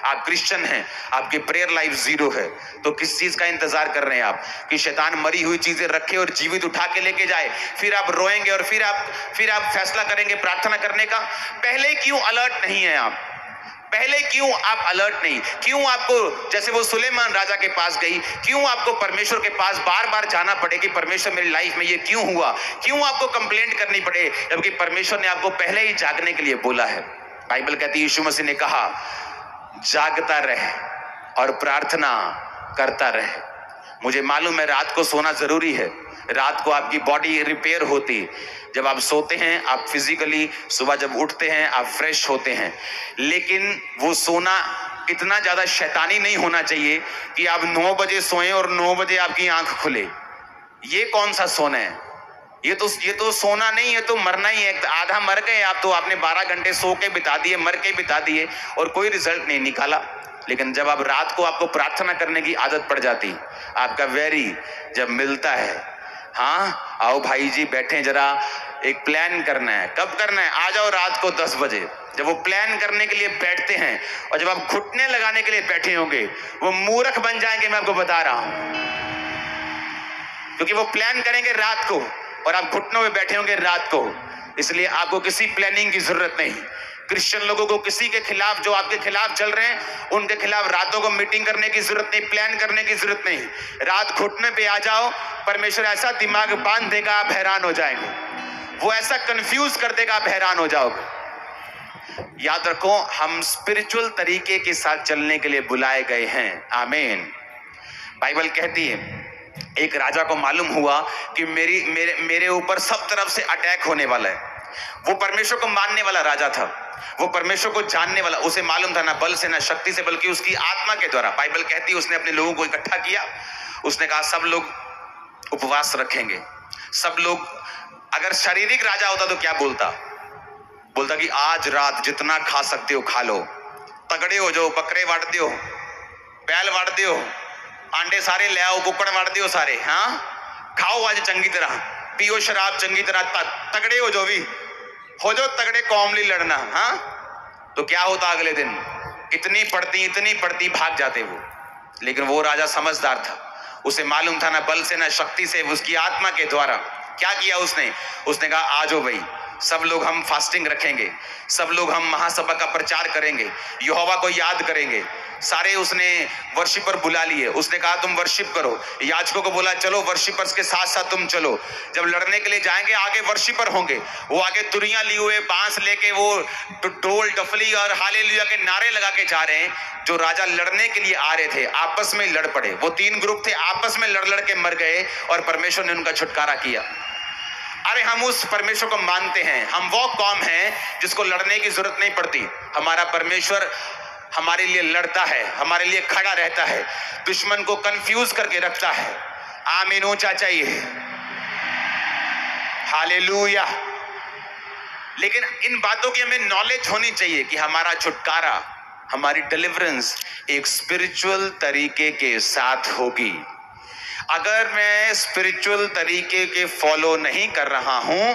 आप क्रिश्चियन हैं, आपकी प्रेयर लाइफ जीरो है, तो किस चीज का इंतजार कर रहे हैं आप कि शैतान मरी हुई चीजें रखे और जीवित उठा के लेके जाए? फिर आप रोएंगे और फिर आप फैसला करेंगे प्रार्थना करने का। पहले क्यों अलर्ट नहीं है आप? पहले क्यों आप अलर्ट नहीं? क्यों आपको, जैसे वो सुलेमान राजा के पास गई, क्यों आपको परमेश्वर के पास बार बार जाना पड़े कि परमेश्वर मेरी लाइफ में ये क्यों हुआ? क्यों आपको कंप्लेंट करनी पड़े जबकि परमेश्वर ने आपको पहले ही जागने के लिए बोला है? बाइबल कहती है यीशु मसीह ने कहा जागता रहे और प्रार्थना करता रहे। मुझे मालूम है रात को सोना जरूरी है, रात को आपकी बॉडी रिपेयर होती, जब आप सोते हैं आप फिजिकली, सुबह जब उठते हैं आप फ्रेश होते हैं, लेकिन वो सोना इतना ज्यादा शैतानी नहीं होना चाहिए कि आप 9 बजे सोएं और 9 बजे आपकी आंख खुले। ये कौन सा सोना है? ये तो सोना नहीं है, तो मरना ही है। आधा मर गए आप, तो आपने 12 घंटे सो के बिता दिए, मर के बिता दिए और कोई रिजल्ट नहीं निकाला। लेकिन जब आप रात को आपको प्रार्थना करने की आदत पड़ जाती, आपका वेरी जब मिलता है, हाँ आओ भाई जी बैठे, जरा एक प्लान करना है। कब करना है? आ जाओ रात को 10 बजे। जब वो प्लान करने के लिए बैठते हैं और जब आप घुटने लगाने के लिए बैठे होंगे, वो मूर्ख बन जाएंगे, मैं आपको बता रहा हूं, क्योंकि वो प्लान करेंगे रात को और आप घुटनों में बैठे होंगे रात को। इसलिए आपको किसी प्लानिंग की जरूरत नहीं। क्रिश्चियन लोगों को किसी के खिलाफ, जो आपके खिलाफ चल रहे हैं, उनके खिलाफ रातों को मीटिंग करने की जरूरत नहीं, प्लान करने की जरूरत नहीं। रात घुटने पे आ जाओ, परमेश्वर ऐसा दिमाग बांध देगा आप हैरान हो जाएंगे। वो ऐसा कंफ्यूज कर देगा आप हैरान हो जाओगे। याद रखो, हम स्पिरिचुअल तरीके के साथ चलने के लिए बुलाए गए हैं। आमीन। बाइबल कहती है एक राजा को मालूम हुआ कि मेरे ऊपर सब तरफ से अटैक होने वाला है। वो परमेश्वर को मानने वाला राजा था, वो परमेश्वर को जानने वाला, उसे मालूम था ना बल से ना शक्ति से, बल्कि उसकी आत्मा के द्वारा। बाइबल कहती है उसने अपने लोगों को इकट्ठा किया। उसने कहा सब लोग उपवास रखेंगे, सब लोग। अगर शारीरिक राजा होता तो क्या बोलता कि आज रात जितना खा सकते हो खा लो, तगड़े हो जाओ, बकरे वाट दियो, बैल वाट दियो, अंडे सारे ले आओ, कुकड़ वाट दियो सारे, हाँ खाओ आज चंगी तरह, पियो शराब चंगी तरह, तगड़े हो जो भी हो जो, तगड़े कौम ली लड़ना। हाँ तो क्या होता अगले दिन? इतनी पड़ती भाग जाते वो। लेकिन वो राजा समझदार था, उसे मालूम था ना बल से ना शक्ति से, उसकी आत्मा के द्वारा। क्या किया उसने कहा आ जाओ भाई, सब लोग हम फास्टिंग रखेंगे, सब लोग हम महासभा का प्रचार करेंगे, यहोवा को याद करेंगे। सारे उसने वर्शिपर बुला लिए। उसने कहा तुम वर्शिप करो। याजकों को बोला चलो वर्शिपर्स के साथ साथ तुम चलो। जब लड़ने के लिए जाएंगे आगे वर्शिपर होंगे, वो आगे तुरियां लिए हुए बांस लेके वो ढोल डफली और हालेलुया के नारे लगा के जा रहे हैं। जो राजा लड़ने के लिए आ रहे थे आपस में लड़ पड़े। वो 3 ग्रुप थे, आपस में लड़ के मर गए और परमेश्वर ने उनका छुटकारा किया। अरे हम उस परमेश्वर को मानते हैं, हम वो कौम हैं जिसको लड़ने की जरूरत नहीं पड़ती। हमारा परमेश्वर हमारे लिए लड़ता है, हमारे लिए खड़ा रहता है, दुश्मन को कंफ्यूज करके रखता है। आमीन ऊंचा चाहिए, हालेलुया। लेकिन इन बातों की हमें नॉलेज होनी चाहिए कि हमारा छुटकारा, हमारी डिलीवरेंस एक स्पिरिचुअल तरीके के साथ होगी। अगर मैं स्पिरिचुअल तरीके के फॉलो नहीं कर रहा हूं,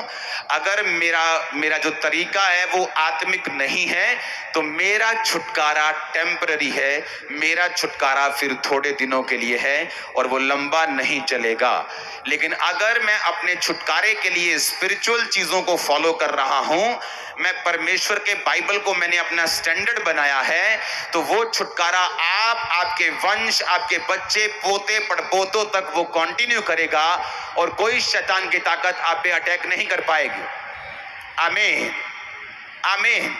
अगर मेरा जो तरीका है वो आत्मिक नहीं है, तो मेरा छुटकारा टेम्पररी है, मेरा छुटकारा फिर थोड़े दिनों के लिए है और वो लंबा नहीं चलेगा। लेकिन अगर मैं अपने छुटकारे के लिए स्पिरिचुअल चीजों को फॉलो कर रहा हूं, मैं परमेश्वर के बाइबल को मैंने अपना स्टैंडर्ड बनाया है, तो वो छुटकारा आपके वंश, आपके बच्चे, पोते पड़पोतों तक वो कंटिन्यू करेगा और कोई शैतान की ताकत आप पे अटैक नहीं कर पाएगी। आमीन, आमीन।